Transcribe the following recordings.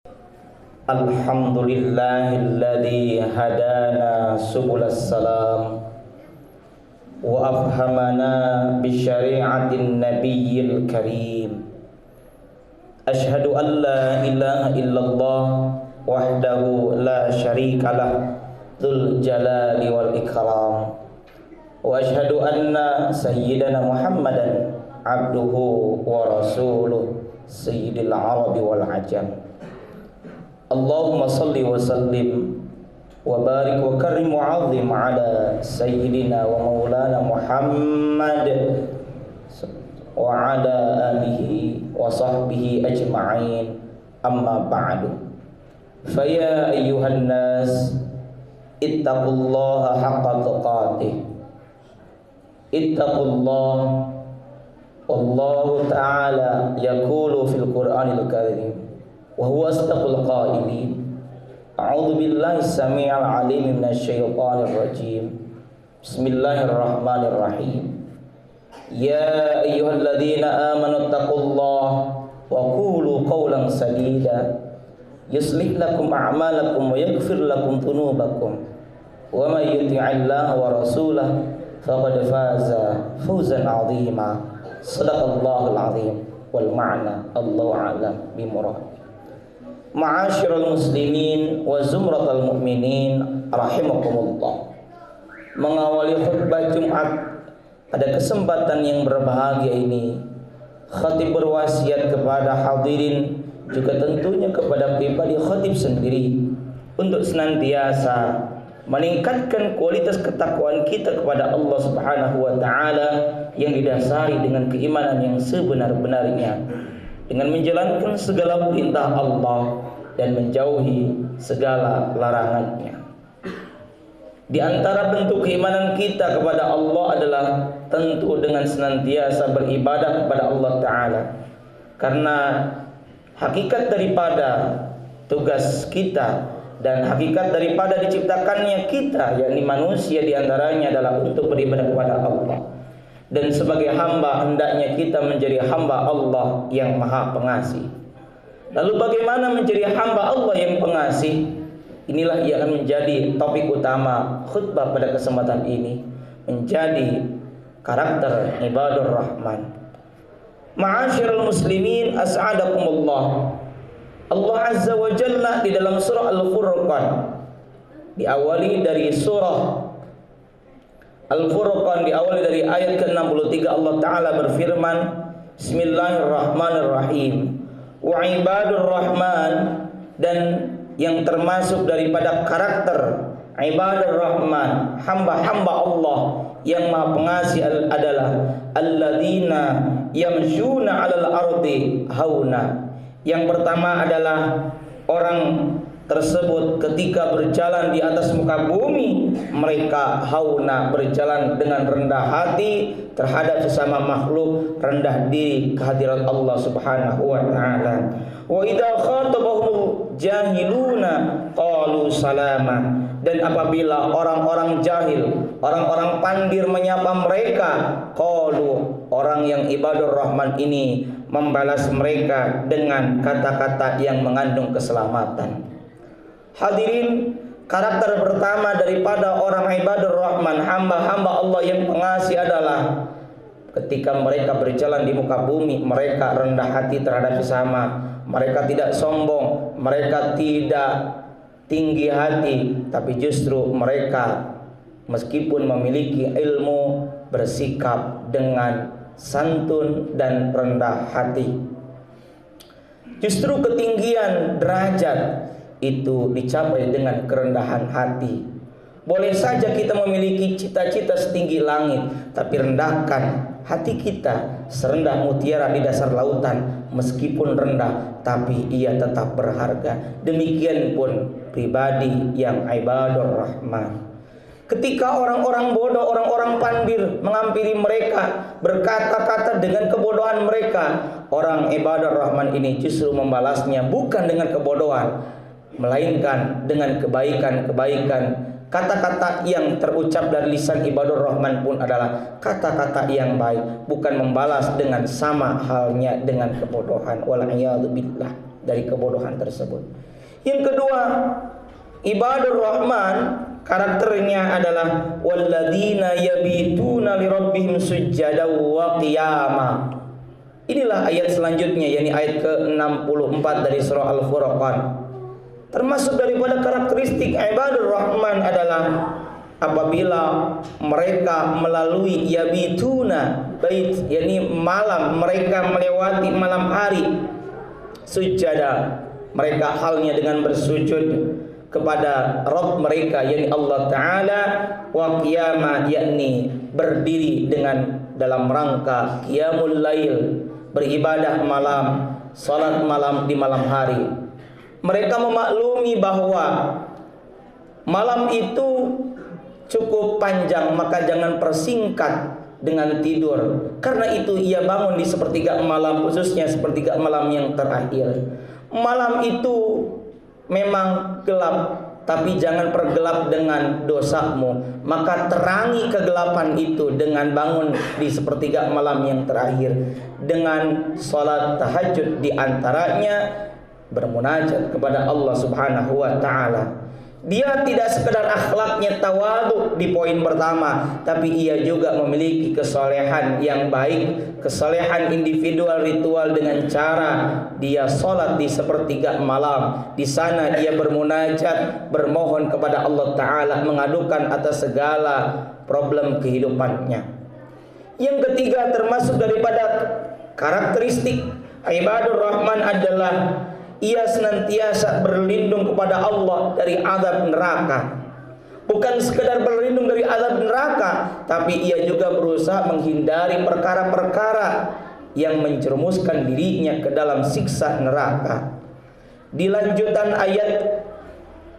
Alhamdulillahilladzi hadana subulas salam wa afhamana bi syari'atin nabiyyil karim. Ashhadu an la ilaha illallah wahdahu la syarikalah dzul jalali wal ikram. Wa ashhadu anna sayyidana Muhammadan abduhu wa rasuluh sayyidil arabi wal ajam. Allahumma salli wa sallim wa barik wa karim wa azim ala sayyidina wa maulana Muhammad wa ala alihi wa sahbihi ajma'in, amma ba'du. Faya ayyuhan nas ittaqullaha haqqa tuqatih. Ittaqullaha wallahu ta'ala yaqulu fil Qur'anil karim wa huwa asdaqul qailin. A'udzu billahi samii'il 'aliim minasy syaithaanir rajiim. Bismillahirrahmanirrahim. Ya ayyuhalladzina amanu taqullaha wa qulu qawlan sadida yuslih lakum a'malakum wa yaghfir lakum dhunubakum wa may yuti'illaha wa rasulahu faqad faza fawzan 'azima. Shadaqallahul 'azim wal ma'na Allahu a'lam bi murad. Ma'asyiral muslimin wa zumratal mu'minin rahimakumullah. Mengawali khutbah Jumat pada kesempatan yang berbahagia ini, khatib berwasiat kepada hadirin, juga tentunya kepada pribadi khatib sendiri, untuk senantiasa meningkatkan kualitas ketakwaan kita kepada Allah Subhanahu wa taala yang didasari dengan keimanan yang sebenar-benarnya, dengan menjalankan segala perintah Allah dan menjauhi segala larangannya. Di antara bentuk keimanan kita kepada Allah adalah tentu dengan senantiasa beribadah kepada Allah Ta'ala. Karena hakikat daripada tugas kita dan hakikat daripada diciptakannya kita, yakni manusia, di antaranya adalah untuk beribadah kepada Allah. Dan sebagai hamba hendaknya kita menjadi hamba Allah yang Maha Pengasih. Lalu bagaimana menjadi hamba Allah yang pengasih? Inilah yang akan menjadi topik utama khutbah pada kesempatan ini, menjadi karakter ibadur rahman. Ma'asyiral muslimin as'adakumullah. Allah Azza wa Jalla di dalam surah Al-Furqan, diawali dari surah Al-Furqan, diawali dari ayat ke-63, Allah Ta'ala berfirman, Bismillahirrahmanirrahim. Wa ibadur rahman, dan yang termasuk daripada karakter ibadur rahman, hamba-hamba Allah yang Maha Pengasih adalah alladzina yamshuna 'alal ardi hauna. Yang pertama adalah orang tersebut ketika berjalan di atas muka bumi, mereka hauna, berjalan dengan rendah hati terhadap sesama makhluk, rendah diri kehadirat Allah Subhanahu wa taala. Wa idza khatabahum jahiluna qalu salama. Dan apabila orang-orang jahil, orang-orang pandir menyapa mereka, qalu, orang yang ibadur rahman ini membalas mereka dengan kata-kata yang mengandung keselamatan. Hadirin, karakter pertama daripada orang ibadur rahman, hamba-hamba Allah yang pengasih, adalah ketika mereka berjalan di muka bumi, mereka rendah hati terhadap sesama. Mereka tidak sombong, mereka tidak tinggi hati, tapi justru mereka meskipun memiliki ilmu, bersikap dengan santun dan rendah hati. Justru ketinggian derajat itu dicapai dengan kerendahan hati. Boleh saja kita memiliki cita-cita setinggi langit, tapi rendahkan hati kita serendah mutiara di dasar lautan. Meskipun rendah, tapi ia tetap berharga. Demikian pun pribadi yang ibadur rahman. Ketika orang-orang bodoh, orang-orang pandir menghampiri mereka, berkata-kata dengan kebodohan mereka, orang ibadur rahman ini justru membalasnya bukan dengan kebodohan, melainkan dengan kebaikan-kebaikan. Kata-kata yang terucap dari lisan ibadur rahman pun adalah kata-kata yang baik, bukan membalas dengan sama halnya dengan kebodohan. Wal'iyadzubillah. dari kebodohan tersebut. Yang kedua, ibadur rahman karakternya adalah walladzina yabituna lirabbihim sujjada wa qiyama. Inilah ayat selanjutnya, yakni ayat ke-64 dari surah Al-Furqan. Termasuk daripada karakteristik ibadur rahman adalah apabila mereka melalui yabituna bait, yakni malam, mereka melewati malam hari, sujada, mereka halnya dengan bersujud kepada Rabb mereka, yakni Allah Ta'ala, wa qiyama, yakni berdiri dengan dalam rangka qiyamul lail, beribadah malam, salat malam di malam hari. Mereka memaklumi bahwa malam itu cukup panjang, maka jangan persingkat dengan tidur. Karena itu ia bangun di sepertiga malam, khususnya sepertiga malam yang terakhir. Malam itu memang gelap, tapi jangan pergelap dengan dosamu. Maka terangi kegelapan itu dengan bangun di sepertiga malam yang terakhir, dengan salat tahajud, di antaranya bermunajat kepada Allah Subhanahu wa Ta'ala. Dia tidak sekedar akhlaknya tawadhu di poin pertama, tapi ia juga memiliki kesolehan yang baik, kesolehan individual ritual dengan cara dia sholat di sepertiga malam. Di sana ia bermunajat, bermohon kepada Allah Ta'ala, mengadukan atas segala problem kehidupannya. Yang ketiga, termasuk daripada karakteristik ibadur rahman adalah ia senantiasa berlindung kepada Allah dari azab neraka. Bukan sekedar berlindung dari azab neraka, tapi ia juga berusaha menghindari perkara-perkara yang menjerumuskan dirinya ke dalam siksa neraka. Di lanjutan ayat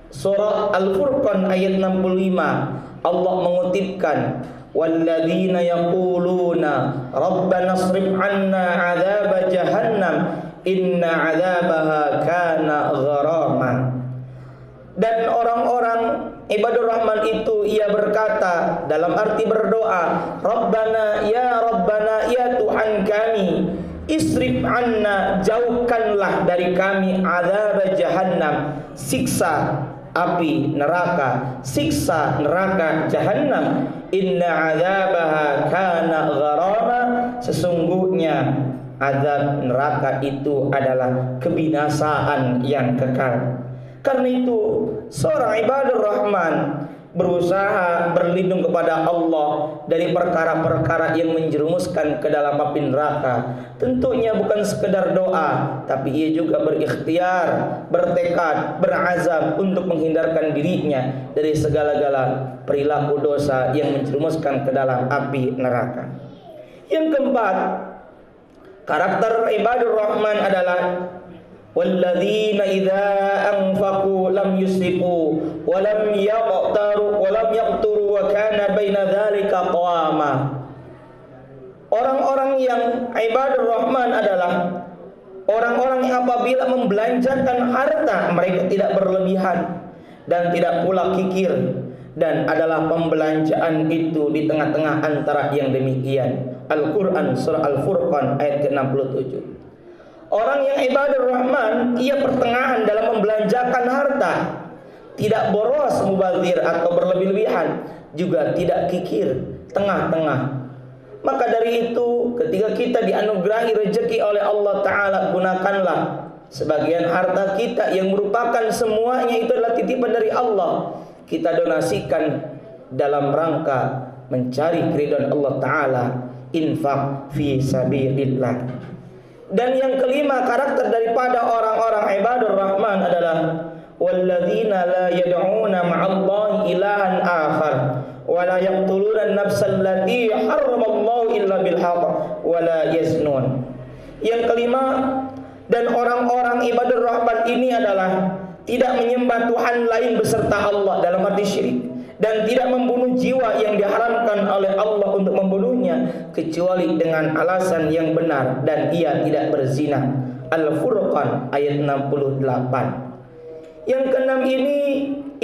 surah Al-Furqan ayat 65, Allah mengutipkan, walladzina yaquluna rabbana asrif 'anna 'adzaba jahannam inna 'adzabaha kana gharama. Dan orang-orang ibadur rahman itu ia berkata dalam arti berdoa, Rabbana ya Tuhan kami, isrif 'anna, jauhkanlah dari kami, 'adzaba jahannam, siksa api neraka, siksa neraka jahannam, inna 'adzabaha kana gharama, sesungguhnya azab neraka itu adalah kebinasaan yang kekal. Karena itu seorang ibadur rahman berusaha berlindung kepada Allah dari perkara-perkara yang menjerumuskan ke dalam api neraka. Tentunya bukan sekedar doa, tapi ia juga berikhtiar, bertekad, berazam untuk menghindarkan dirinya dari segala-gala perilaku dosa yang menjerumuskan ke dalam api neraka. Yang keempat, karakter ibadur rahman adalah walladzina idza anfaqu lam yusrifu wa lam yaqturu wa kana baina dzalika qawama. Orang-orang yang ibadur rahman adalah orang-orang yang apabila membelanjakan harta mereka tidak berlebihan dan tidak pula kikir, dan adalah pembelanjaan itu di tengah-tengah antara yang demikian. Al-Quran surah Al-Furqan ayat ke-67. Orang yang ibadur rahman ia pertengahan dalam membelanjakan harta, tidak boros mubazir atau berlebih-lebihan, juga tidak kikir, tengah-tengah. Maka dari itu ketika kita dianugerahi rezeki oleh Allah Ta'ala, gunakanlah sebagian harta kita yang merupakan semuanya itu adalah titipan dari Allah, kita donasikan dalam rangka mencari keridhaan Allah Ta'ala, infak fi sabilillah. Dan yang kelima, karakter daripada orang-orang ibadur rahman adalah walladzina la yad'una ma'allahi ilahan akhar wa la yaqtuluna an-nafsa allati harramallahu illa bil haqq wa la yaznun. Yang kelima, dan orang-orang ibadur rahman ini adalah tidak menyembah Tuhan lain beserta Allah dalam arti syirik, dan tidak membunuh jiwa yang diharamkan oleh Allah untuk membunuhnya kecuali dengan alasan yang benar, dan ia tidak berzina. Al-Furqan ayat 68. Yang keenam ini,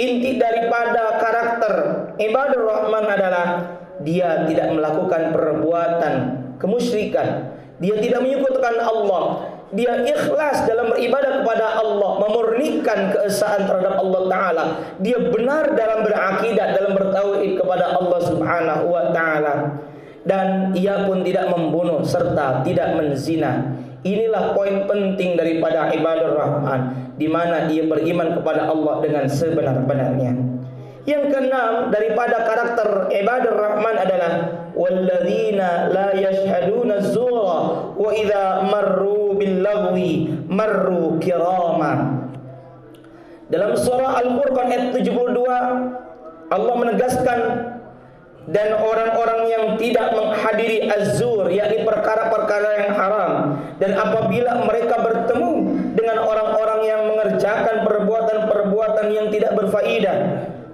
inti daripada karakter ibadur rahman adalah dia tidak melakukan perbuatan kemusyrikan, dia tidak menyekutukan Allah, dia ikhlas dalam beribadah kepada Allah, memurnikan keesaan terhadap Allah Ta'ala, dia benar dalam berakidah, dalam bertauhid kepada Allah Subhanahu wa Ta'ala, dan ia pun tidak membunuh serta tidak menzina. Inilah poin penting daripada ibadah Rahman, di mana ia beriman kepada Allah dengan sebenar-benarnya. Yang keenam daripada karakter ibadah Rahman adalah walladzina la yashhaduna az-zura wa idza marru bil lagwi marru kirama. Dalam surah Al-Furqan ayat 72 Allah menegaskan, dan orang-orang yang tidak menghadiri az-zur, yakni perkara-perkara yang haram, dan apabila mereka bertemu dengan orang-orang yang mengerjakan perbuatan-perbuatan yang tidak berfaedah,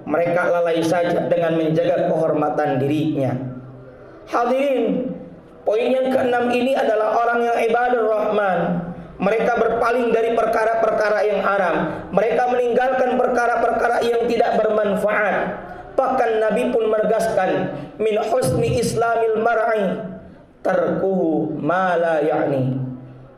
mereka lalai saja dengan menjaga kehormatan dirinya. Hadirin, poin yang keenam ini adalah orang yang ibadah Rahman. Mereka berpaling dari perkara-perkara yang haram. Mereka meninggalkan perkara-perkara yang tidak bermanfaat. Bahkan Nabi pun menegaskan, min husni islamil mar'i tarkuhu ma la ya'ni.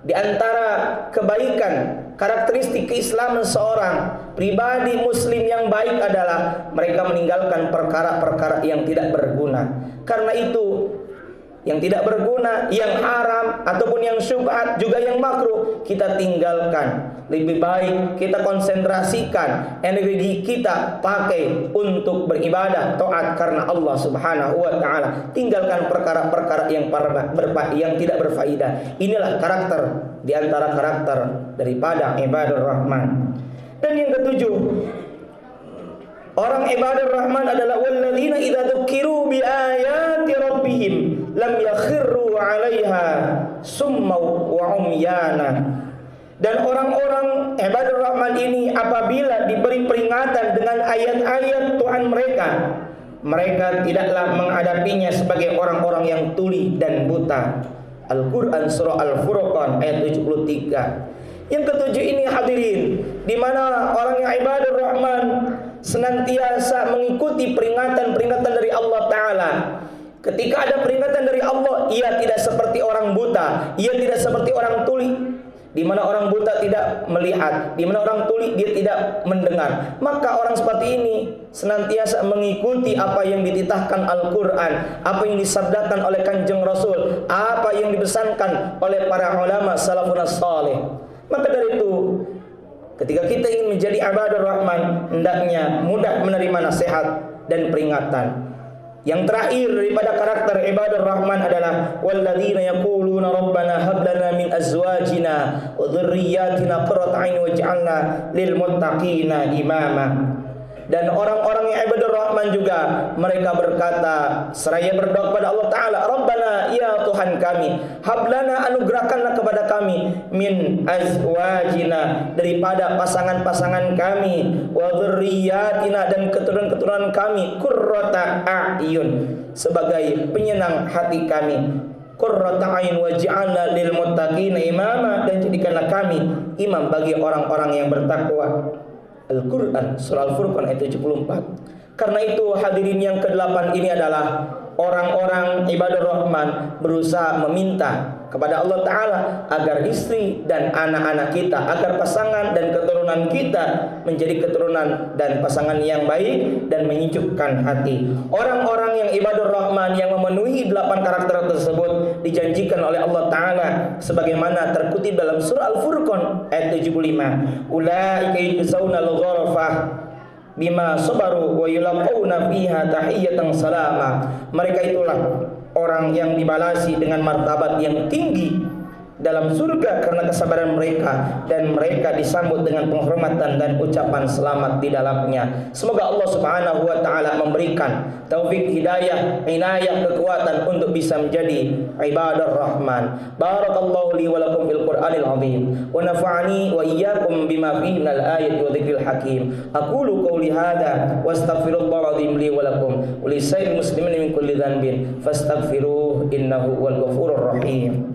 Di antara kebaikan, karakteristik keislaman seorang pribadi muslim yang baik adalah mereka meninggalkan perkara-perkara yang tidak berguna. Karena itu, yang tidak berguna, yang haram ataupun yang syubhat, juga yang makruh, kita tinggalkan. Lebih baik kita konsentrasikan energi kita pakai untuk beribadah, taat karena Allah Subhanahu wa Ta'ala. Tinggalkan perkara-perkara yang tidak berfaedah. Inilah karakter di antara karakter daripada ibadah Rahman. Dan yang ketujuh, orang ibadah Rahman adalah walladzina idza dzukiru bi ayati rabbihim lam yakhirru 'alaiha summa wa umyana. Dan orang-orang ibadah Rahman ini apabila diberi peringatan dengan ayat-ayat Tuhan mereka, mereka tidaklah menghadapinya sebagai orang-orang yang tuli dan buta. Al-Quran surah Al-Furqan ayat 73. Yang ketujuh ini hadirin, di mana orang yang ibadah Rahman senantiasa mengikuti peringatan-peringatan dari Allah Ta'ala. Ketika ada peringatan dari Allah, ia tidak seperti orang buta, ia tidak seperti orang tuli. Di mana orang buta tidak melihat, di mana orang tuli dia tidak mendengar. Maka orang seperti ini senantiasa mengikuti apa yang dititahkan Al-Quran, apa yang disabdakan oleh Kanjeng Rasul, apa yang dipesankan oleh para ulama salafun salih. Maka dari itu, ketika kita ingin menjadi ibadah Rahman, hendaknya mudah menerima nasihat dan peringatan. Yang terakhir daripada karakter ibadah Rahman adalah walladzina yaquluna rabbana hab lana min azwajina wa dhurriyyatina qurrata a'yun waj'alna lil muttaqina imama. Dan orang-orang yang ibadah Rahman juga mereka berkata seraya berdoa kepada Allah Ta'ala, Rabbana, ya Tuhan kami, hablana, anugerahkanlah kepada kami, min azwajina, daripada pasangan-pasangan kami, wa dzurriyyatina, dan keturunan-keturunan kami, qurrata a'yun, sebagai penyenang hati kami, qurrata a'yun waj'alna lil muttaqina imama, dan jadikanlah kami imam bagi orang-orang yang bertakwa. Al-Quran surah Al-Furqan ayat 74. Karena itu hadirin, yang ke-8 ini adalah orang-orang ibadah Rahman berusaha meminta kepada Allah Ta'ala agar istri dan anak-anak kita, agar pasangan dan keturunan kita menjadi keturunan dan pasangan yang baik dan menyejukkan hati. Orang-orang yang ibadah Rahman yang memenuhi 8 karakter tersebut dijanjikan oleh Allah Ta'ala sebagaimana terkutip dalam surah Al-Furqan ayat 75. Ulaika yujzaunal ghurafah bima sabaru wa yulaqauna fiha tahiyatan salama. Mereka itulah orang yang dibalasi dengan martabat yang tinggi dalam surga karena kesabaran mereka, dan mereka disambut dengan penghormatan dan ucapan selamat di dalamnya. Semoga Allah Subhanahu wa Ta'ala memberikan taufik, hidayah, inayah, kekuatan untuk bisa menjadi ibadah Rahman. Barakallahu li wa lakum fil Qur'anil azim wa nafa'ani wa iyyakum bima fihi minal ayati wa dzikril hakim. Aqulu qawli hadza wa astaghfirullahal azim li wa lakum wa li sayyidil muslimin min kulli dhanbin fastaghfiruhu innahu huwal ghafurur rahim.